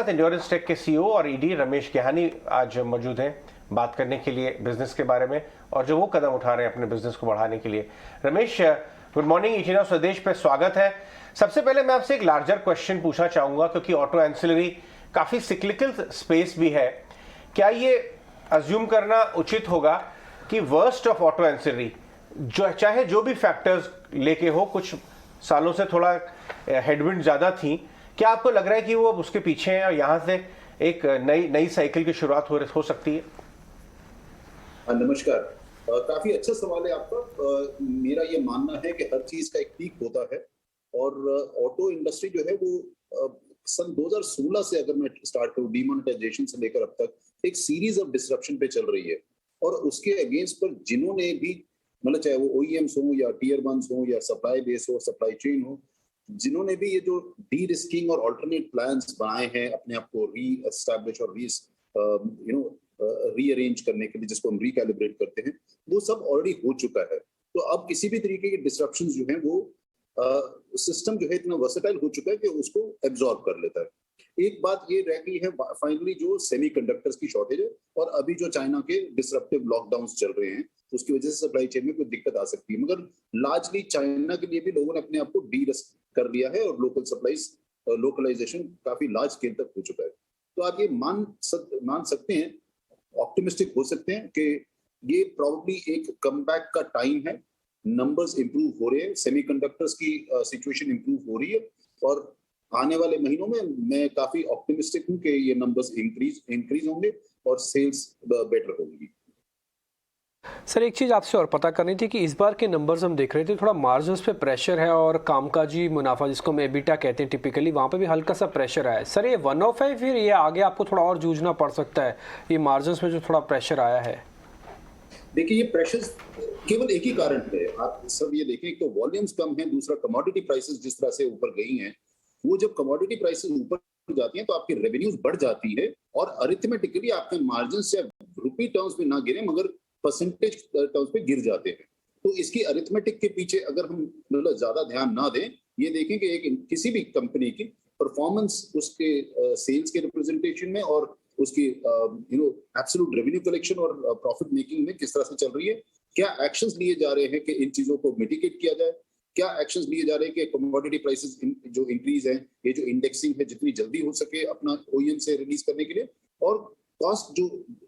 Endurance take के CEO और ED Ramesh Gehani आज मौजूद हैं बात करने के लिए बिजनेस के बारे में और जो वो कदम उठा रहे हैं अपने बिजनेस को बढ़ाने के लिए। रमेश, गुड मॉर्निंग, 18 नाउ स्वदेश पे स्वागत है। सबसे पहले मैं आपसे एक लार्जर क्वेश्चन पूछना चाहूंगा क्योंकि ऑटो एंसिलरी काफी सिक्लिकल स्पेस भी है। क्या ये अज्यूम करना उचित होगा कि वर्स्ट ऑफ ऑटो एंसिलरी जो चाहे जो भी फैक्टर्स लेके हो, कुछ सालों से थोड़ा हेडविंड ज्यादा थी, क्या आपको लग रहा है कि वो उसके पीछे हैं और यहाँ से एक नई साइकिल की शुरुआत हो सकती है? नमस्कार। काफी अच्छा सवाल है आपका। मेरा ये मानना है कि हर चीज का एक पीक होता है और ऑटो इंडस्ट्री जो है वो सन 2016 से अगर मैं स्टार्ट करूं, डीमोनेटाइजेशन से लेकर अब तक एक सीरीज ऑफ डिसरप्शन पे चल रही है। और उसके अगेंस्ट पर जिन्होंने भी, मतलब चाहे वो ओईएम्स हो या टीयर वंस हो या सप्लाई बेस हो, सप्लाई चेन हो, जिन्होंने भी ये जो डी रिस्किंग और अल्टरनेट प्लान्स बनाए हैं अपने आप को री एस्टैब्लिश और रीअरेंज करने के लिए, जिसको हम रिकैलिब्रेट करते हैं, वो सब ऑलरेडी हो चुका है। तो अब किसी भी तरीके के डिसरप्शंस जो हैं वो सिस्टम जो है इतना वर्सेटाइल हो चुका है कि उसको एब्जॉर्ब कर लेता है। एक बात ये रह गई है फाइनली, जो सेमीकंडक्टर्स की शॉर्टेज है और अभी जो चाइना के डिसरप्टिव लॉकडाउन्स चल रहे हैं उसकी वजह से सप्लाई चेन में कोई दिक्कत आ सकती है। मगर लार्जली चाइना के लिए भी लोगों ने अपने आप को डी रिस्क कर लिया है और लोकल सप्लाईज लोकलाइजेशन काफी लार्ज स्केल तक हो चुका है। तो आप ये मान सकते हैं, ऑप्टिमिस्टिक हो सकते हैं कि ये प्रॉब्ली एक कमबैक का टाइम है। नंबर्स इंप्रूव हो रहे हैं, सेमीकंडक्टर्स की सिचुएशन इंप्रूव हो रही है और आने वाले महीनों में मैं काफी ऑप्टिमिस्टिक हूं कि ये नंबर्स इंक्रीज होंगे और सेल्स बेटर होंगी। सर, एक चीज़ आपसे और पता करनी थी कि इस बार के नंबर्स हम देख रहे थे, थोड़ा मार्जिन्स पे प्रेशर है और कामकाजी मुनाफा जिसको हम एबिटा कहते हैं टिपिकली, वहाँ पे भी हल्का सा प्रेशर आया है। सर, ये वन ऑफ है फिर ये आगे आपको थोड़ा और जूझना पड़ सकता है ये मार्जिन्स में जो थोड़ा प्रेशर आया है? देखिए, ये प्रेशर केवल एक ही कारण है। आप सब ये देखें, तो वॉल्यूम्स कम है, दूसरा कमोडिटी प्राइसेस जिस तरह से ऊपर गई हैं, वो जब कमोडिटी प्राइसेस ऊपर जाती हैं तो आपकी रेवेन्यूज बढ़ जाती है और अरिथमेटिकली आपके मार्जिन्स या रुपी टर्म्स में ना गिरे मगर परसेंटेज टर्म्स पे गिर जाते हैं। तो इसकी अरिथमेटिक के पीछे अगर हम मतलब ज्यादा ध्यान ना दें, ये देखें कि एक किसी भी कंपनी की परफॉर्मेंस उसके सेल्स के रिप्रेजेंटेशन में और उसकी एब्सोल्यूट रेवेन्यू कलेक्शन और प्रॉफिट मेकिंग में किस तरह से चल रही है, क्या एक्शंस लिए जा रहे हैं कि इन चीजों को मिटिगेट किया जाए, क्या एक्शंस लिए जा रहे हैं कि कमोडिटी प्राइसेस जो इंक्रीज है, ये जो इंडेक्सिंग है जितनी जल्दी हो सके अपना ओईएम से रिलीज करने के लिए, और कॉस्ट जो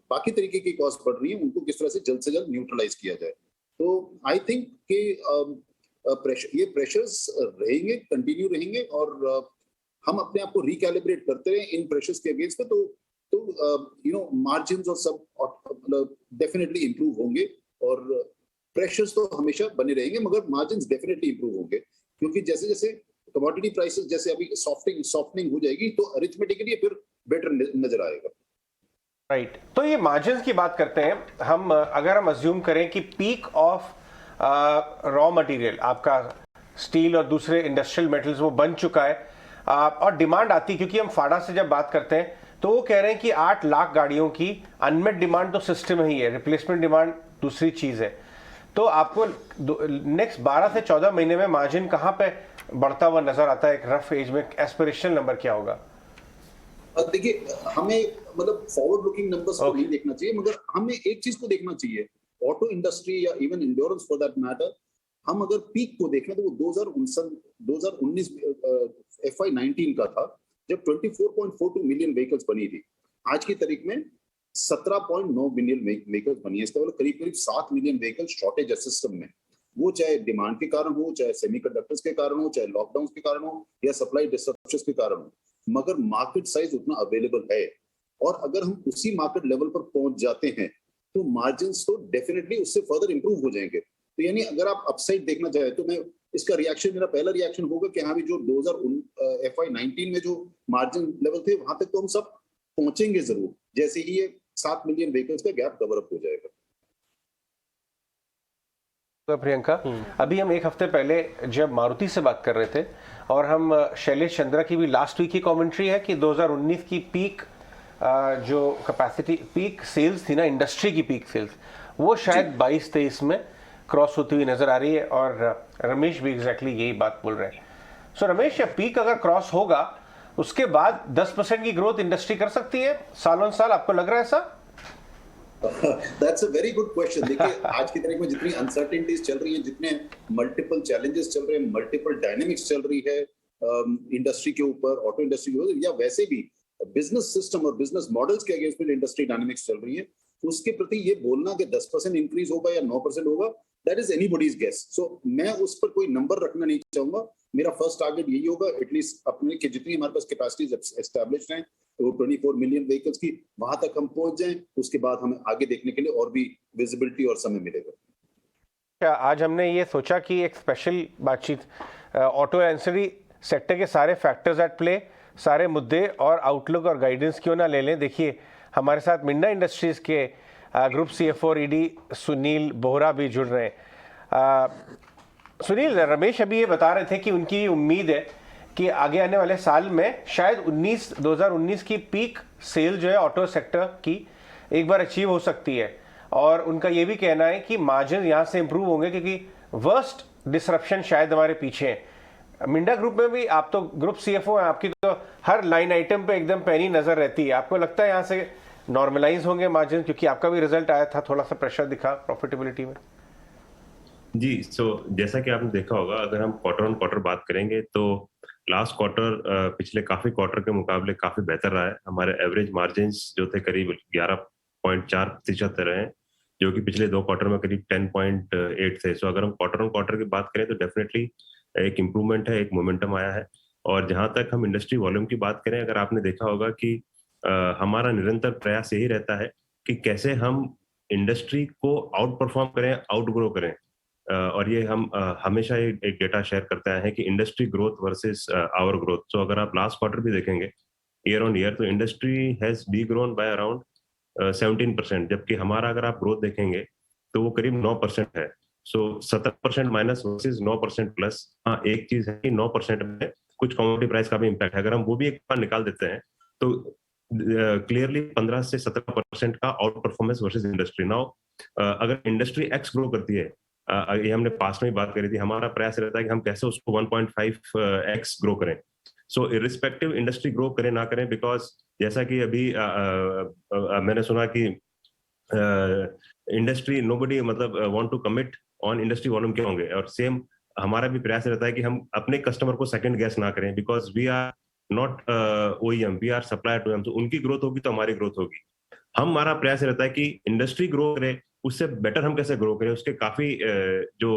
बाकी तरीके की कॉस्ट बढ़ रही है उनको किस तरह से जल्द न्यूट्रलाइज किया जाए। तो आई थिंक कि ये प्रेशर्स रहेंगे, कंटिन्यू रहेंगे और हम अपने आप को रिकैलिब्रेट करते रहे इन प्रेशर्स के अगेंस्ट में, तो मार्जिन्स और सब मतलब डेफिनेटली इंप्रूव होंगे और प्रेशर्स तो हमेशा बने रहेंगे मगर मार्जिन्स डेफिनेटली इंप्रूव होंगे, क्योंकि जैसे जैसे कमोडिटी प्राइसेस जैसे अभी सॉफ्टनिंग हो जाएगी तो अरिथमेटिकली फिर बेटर नजर आएगा। राइट, तो ये मार्जिन्स की बात करते हैं हम। अगर हम अज्यूम करें कि पीक ऑफ रॉ मटेरियल आपका स्टील और दूसरे इंडस्ट्रियल मेटल्स वो बन चुका है और डिमांड आती, क्योंकि हम फाड़ा से जब बात करते हैं तो वो कह रहे हैं कि 8 लाख गाड़ियों की अनमेट डिमांड तो सिस्टम ही है, रिप्लेसमेंट डिमांड दूसरी चीज है। तो आपको नेक्स्ट 12 से 14 महीने में मार्जिन कहां पे बढ़ता हुआ नजर आता है? एक रफ एज में एस्पिरेशनल नंबर क्या होगा? देखिए, हमें मतलब फॉरवर्ड लुकिंग नंबर्स को नहीं देखना चाहिए, मगर हमें एक चीज को देखना चाहिए, ऑटो इंडस्ट्री या even endurance for that matter, हम अगर पीक को देखें तो वो 2019 FY19 का था जब 24.42 मिलियन व्हीकल्स बनी थी। आज की तारीख में 17.9 मिलियन व्हीकल्स बनी है। इसका मतलब करीब करीब 7 मिलियन व्हीकल शॉर्टेज है सिस्टम में, वो चाहे डिमांड के कारण हो, चाहे सेमीकंडक्टर्स के कारण हो, चाहे लॉकडाउन के कारण हो या सप्लाई डिस्ट्रप्शंस के कारण हो, मगर मार्केट साइज उतना अवेलेबल है और अगर हम उसी मार्केट लेवल पर पहुंच जाते हैं तो मार्जिन्स तो डेफिनेटली उससे फर्दर इंप्रूव हो जाएंगे। तो यानी अगर आप अपसाइड देखना चाहें तो मैं इसका रिएक्शन, मेरा पहला रिएक्शन होगा कि हाँ भी जो 2019 FY19 में जो मार्जिन लेवल थे वहां तक तो हम सब पहुंचेंगे जरूर, जैसे ही ये 7 मिलियन व्हीकल्स का गैप कवर अप हो जाएगा। तो प्रियंका, अभी हम एक हफ्ते पहले जब मारुति से बात कर रहे थे और हम शैलेश चंद्रा की भी लास्ट वीक की कमेंट्री है कि 2019 की पीक जो कैपेसिटी पीक सेल्स थी ना, इंडस्ट्री की पीक सेल्स, वो शायद 22-23 में क्रॉस होती हुई नजर आ रही है और रमेश भी एग्जैक्टली यही बात बोल रहे हैं। सो रमेश, पीक अगर क्रॉस होगा उसके बाद 10% की ग्रोथ इंडस्ट्री कर सकती है सालों साल, आपको लग रहा है ऐसा? That's a very good question. देखिए आज की तारीख में जितनी अनसर्टेनिटीज चल रही हैं, जितने मल्टीपल चैलेंजेस चल रहे हैं, मल्टीपल डायनेमिक्स चल रही है इंडस्ट्री के ऊपर, ऑटो इंडस्ट्री के ऊपर, या वैसे भी बिजनेस सिस्टम और बिजनेस मॉडल्स के अगेंस्ट में इंडस्ट्री डायनेमिक्स चल रही है, उसके प्रति ये बोलना कि 10% इंक्रीज होगा या 9% होगा, दैट इज एनीबॉडीज गेस। सो मैं उस पर कोई नंबर रखना नहीं चाहूंगा। मेरा फर्स्ट टारगेट यही होगा, एटलीस्ट अपने के जितनी हमारे पास कैपेसिटीज एस्टैब्लिश्ड हैं, तो 24 मिलियन व्हीकल्स की, वहां तक हम पहुंच जाएं। उसके बाद हमें आगे देखने के लिए और भी विजिबिलिटी और समय मिलेगा। क्या आज हमने ये सोचा कि एक स्पेशल बातचीत ऑटो एंसिलरी सेक्टर के सारे फैक्टर्स एट प्ले, सारे मुद्दे और आउटलुक और गाइडेंस क्यों ना ले लें? देखिए हमारे साथ मिंडा इंडस्ट्रीज के ग्रुप CFO और ED सुनील बोहरा भी जुड़ रहे हैं। सुनील, रमेश अभी ये बता रहे थे कि उनकी उम्मीद है कि आगे आने वाले साल में शायद 2019 की पीक सेल जो है ऑटो सेक्टर की एक बार अचीव हो सकती है, और उनका ये भी कहना है कि मार्जिन यहाँ से इंप्रूव होंगे क्योंकि वर्स्ट डिसरप्शन शायद हमारे पीछे है। मिंडा ग्रुप में भी आप तो ग्रुप CFO हैं, आपकी तो हर लाइन आइटम पे एकदम पैनी नजर रहती है। आपको लगता है यहाँ से नॉर्मलाइज होंगे मार्जिन, क्योंकि आपका भी रिजल्ट आया था, थोड़ा सा प्रेशर दिखा प्रॉफिटेबिलिटी में? जी, जैसा कि आपने देखा होगा, अगर हम क्वार्टर ऑन क्वार्टर बात करेंगे तो लास्ट क्वार्टर पिछले काफी क्वार्टर के मुकाबले काफी बेहतर रहा है। हमारे एवरेज मार्जिन्स जो थे करीब 11.4% रहे हैं, जो कि पिछले 2 क्वार्टर में करीब 10.8 थे। सो अगर हम क्वार्टर ऑन क्वार्टर की बात करें तो डेफिनेटली एक इम्प्रूवमेंट है, एक मोमेंटम आया है। और जहां तक हम इंडस्ट्री वॉल्यूम की बात करें, अगर आपने देखा होगा कि हमारा निरंतर प्रयास यही रहता है कि कैसे हम इंडस्ट्री को आउट परफॉर्म करें, आउट ग्रो करें। और ये हम हमेशा एक डेटा शेयर करते हैं कि industry growth versus our growth. तो अगर आप लास्ट क्वार्टर भी देखेंगे ईयर ऑन ईयर, तो industry has degrown by around 17%, जबकि हमारा अगर आप ग्रोथ देखेंगे तो वो करीब 9% है। सो 17% माइनस वर्सेस 9% प्लस। हाँ, एक चीज है कि 9% में कुछ कमोडिटी प्राइस का भी इम्पैक्ट है। अगर हम वो भी एक बार निकाल देते हैं तो क्लियरली 15 से 17% का out performance versus industry. Now अगर इंडस्ट्री एक्स ग्रो करती है, ये हमने पास्ट में बात करी थी, हमारा प्रयास रहता है कि हम कैसे उसको 1.5x ग्रो करें। सो इरिस्पेक्टिव इंडस्ट्री ग्रो करें ना करें, बिकॉज जैसा कि अभी मैंने सुना कि इंडस्ट्री नोबडी मतलब want to commit on industry volume क्या होंगे, और सेम हमारा भी प्रयास रहता है कि हम अपने कस्टमर को सेकंड गेस ना करें, because we are not OEM, we are supplier to them. तो उनकी ग्रोथ होगी तो हमारी ग्रोथ होगी। हमारा प्रयास रहता है कि इंडस्ट्री ग्रो करे, उससे बेटर हम कैसे ग्रो करें। उसके काफी जो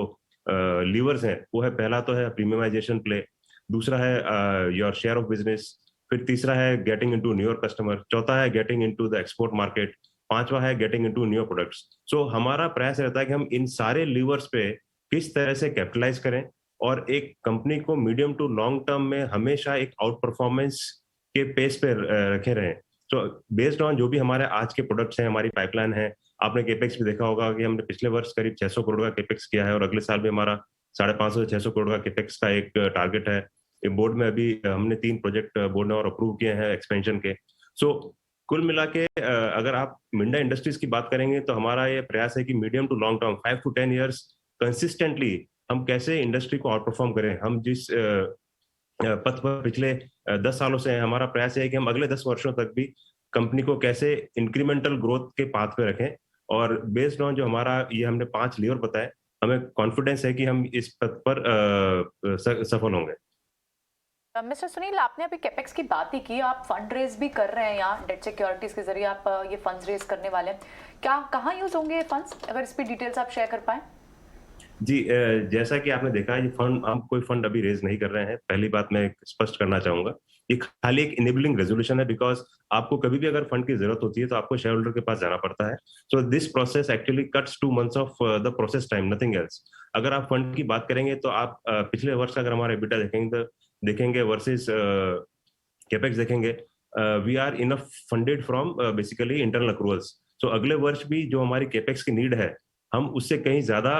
लीवर्स हैं वो है, पहला तो है प्रीमियमाइजेशन प्ले, दूसरा है योर शेयर ऑफ बिजनेस, फिर तीसरा है गेटिंग इनटू न्यूअर कस्टमर, चौथा है getting into the export market, पांचवा है गेटिंग इनटू न्यू प्रोडक्ट्स। सो हमारा प्रयास रहता है कि हम इन सारे लीवर्स पे किस तरह से कैपिटलाइज करें और एक कंपनी को मीडियम टू लॉन्ग टर्म में हमेशा एक आउट परफॉर्मेंस के पेस पे रखे रहें। तो बेस्ड ऑन जो भी हमारे आज के प्रोडक्ट्स हैं, हमारी पाइपलाइन है, आपने केपेक्स भी देखा होगा कि हमने पिछले वर्ष करीब 600 करोड़ का केपेक्स किया है, और अगले साल भी हमारा 550 से 600 करोड़ का केपेक्स का एक टारगेट है। बोर्ड में अभी हमने 3 प्रोजेक्ट बोर्ड ने और अप्रूव किए हैं एक्सपेंशन के। सो कुल मिला के अगर आप मिंडा इंडस्ट्रीज की बात करेंगे तो हमारा ये प्रयास है कि medium to long term 5 to 10 years consistently हम कैसे इंडस्ट्री को आउट परफॉर्म करें। हम जिस पथ पर पिछले 10 सालों से हमारा प्रयास है कि हम अगले 10 वर्षों तक भी कंपनी को कैसे इंक्रीमेंटल ग्रोथ के पाथ पे रखें, और बेस्ड ऑन जो हमारा ये हमने 5 लीवर बताए, हमें कॉन्फिडेंस है कि हम इस पथ पर सफल होंगे। मिस्टर सुनील, आपने अभी कैपेक्स की बात ही की, आप फंड रेज भी कर रहे हैं, यहाँ डेट सिक्योरिटीज के जरिए आप ये फंड्स रेज करने वाले हैं, क्या कहाँ यूज होंगे ये फंड्स, अगर इस पे डिटेल्स आप शेयर कर पाए? जी, जैसा कि आपने देखा, ये फंड, हम कोई फंड अभी रेज नहीं कर रहे हैं। पहली बात मैं स्पष्ट करना चाहूंगा, ये खाली एक इनेबलिंग रेजोल्यूशन है, बिकॉज आपको कभी भी अगर फंड की जरूरत होती है तो आपको शेयर होल्डर के पास जाना पड़ता है। So this process actually cuts 2 months of the process time, nothing else. अगर आप फंड की बात करेंगे तो आप पिछले वर्ष का अगर हमारा EBITDA देखेंगे वर्सेस कैपेक्स देखेंगे, we are enough funded from basically internal accruals. So अगले वर्ष भी जो हमारी कैपेक्स की नीड है, हम उससे कहीं ज्यादा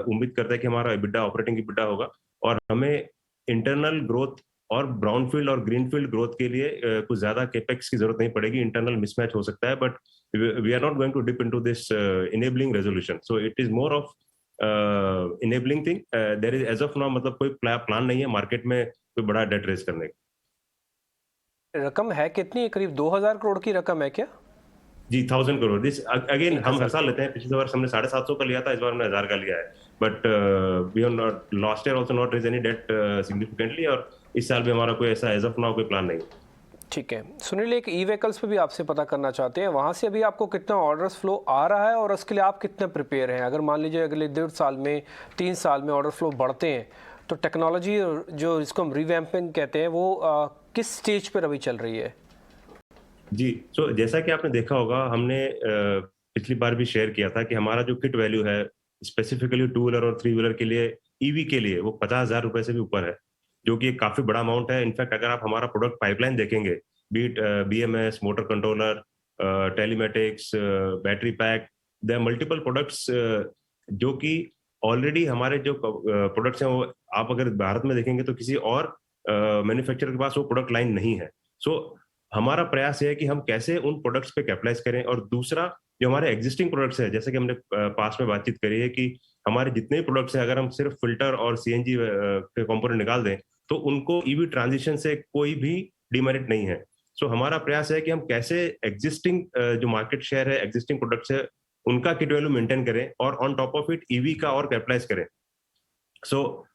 उम्मीद करते हैं कि हमारा EBITDA, ऑपरेटिंग EBITDA होगा, और हमें इंटरनल ग्रोथ और ब्राउनफील्ड और ग्रीनफील्ड ग्रोथ के लिए कुछ ज्यादा कैपेक्स की जरूरत नहीं पड़ेगी। इंटरनल मिसमैच हो सकता है, but we are not going to dip into this enabling resolution. So it is more of enabling thing. There is as of now मतलब कोई प्लान नहीं है मार्केट में कोई बड़ा डेट रेज करने का। रकम है कितनी, करीब 2000 करोड़ की रकम है क्या? जी 1000 करोड़। दिस अगेन हम हर साल लेते हैं, पिछले वर्ष हमने 750 का लिया था, इस बार हमने 1000 का लिया है, but we have not last year also not raise any debt significantly, और इस साल भी हमारा कोई ऐसा एज ऑफ नाउ कोई प्लान नहीं। ठीक है सुनील, एक ई व्हीकल्स पे भी आपसे पता करना चाहते हैं, वहाँ से अभी आपको कितना ऑर्डर्स फ्लो आ रहा है और उसके लिए आप कितना प्रिपेयर हैं? अगर मान लीजिए अगले 1.5 साल में 3 साल में ऑर्डर फ्लो बढ़ते हैं तो टेक्नोलॉजी जो इसको हम रिवैम्पिंग कहते हैं वो किस स्टेज पर अभी चल रही है? जी, सो जैसा कि आपने देखा होगा, हमने पिछली बार भी शेयर किया था कि हमारा जो किट वैल्यू है स्पेसिफिकली 2 व्हीलर और 3 व्हीलर के लिए, ईवी के लिए, वो 50,000 रुपए से भी ऊपर है, जो कि एक काफी बड़ा अमाउंट है। इनफैक्ट अगर आप हमारा प्रोडक्ट पाइपलाइन देखेंगे, be it BMS, motor controller, telematics, battery pack, there multiple products जो कि ऑलरेडी हमारे जो प्रोडक्ट्स हैं, वो आप अगर भारत में देखेंगे तो किसी और मैन्युफैक्चरर के पास वो प्रोडक्ट लाइन नहीं है। सो हमारा प्रयास ये है कि हम कैसे उन प्रोडक्ट्स पे कैपिटलाइज करें, और दूसरा जो हमारे एग्जिस्टिंग प्रोडक्ट्स है, जैसे कि हमने पास में बातचीत करी है कि हमारे जितने भी प्रोडक्ट्स हैं, अगर हम सिर्फ फिल्टर और CNG के कंपोनेंट निकाल दें तो उनको ईवी ट्रांजिशन से कोई भी डिमेरिट नहीं है। सो हमारा प्रयास है कि हम कैसे एग्जिस्टिंग जो मार्केट शेयर है, एग्जिस्टिंग प्रोडक्ट्स है, उनका किट वैल्यू मेंटेन करें और on top of it EV का और कैपिटलाइज करें। सो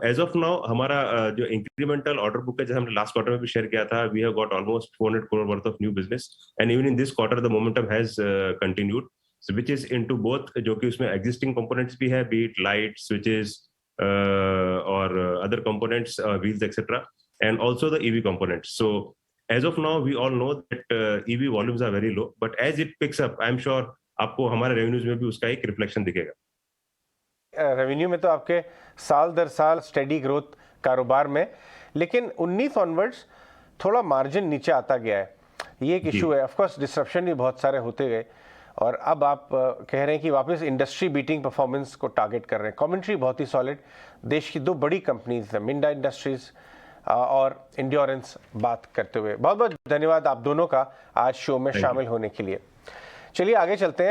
एज ऑफ नाउ हमारा जो इंक्रीमेंटल ऑर्डर बुक है, जैसे हमने लास्ट क्वार्टर में भी शेयर किया था, we have got almost 400 crore worth of new business, and even in this quarter the momentum has continued, which is into both, जो कि उसमें एग्जिस्टिंग कंपोनेंट्स भी है, बीट लाइट स्विचेस और other components, wheels etcetera, and also the EV components. So as of now we all know that EV volumes are very low, but as it picks up, I am sure आपको हमारे revenues में भी उसका एक reflection दिखेगा। Revenue में तो आपके साल दर साल स्टेडी ग्रोथ कारोबार में, लेकिन 19 ऑनवर्ड्स थोड़ा मार्जिन नीचे आता गया है, ये एक इशू है। ऑफ कोर्स डिसरप्शन भी बहुत सारे होते गए और अब आप कह रहे हैं कि वापस इंडस्ट्री बीटिंग परफॉर्मेंस को टारगेट कर रहे हैं। कमेंट्री बहुत ही सॉलिड, देश की 2 बड़ी कंपनीज मिंडा इंडस्ट्रीज और इंड्योरेंस बात करते हुए। बहुत बहुत धन्यवाद आप दोनों का आज शो में शामिल होने के लिए। चलिए आगे चलते हैं।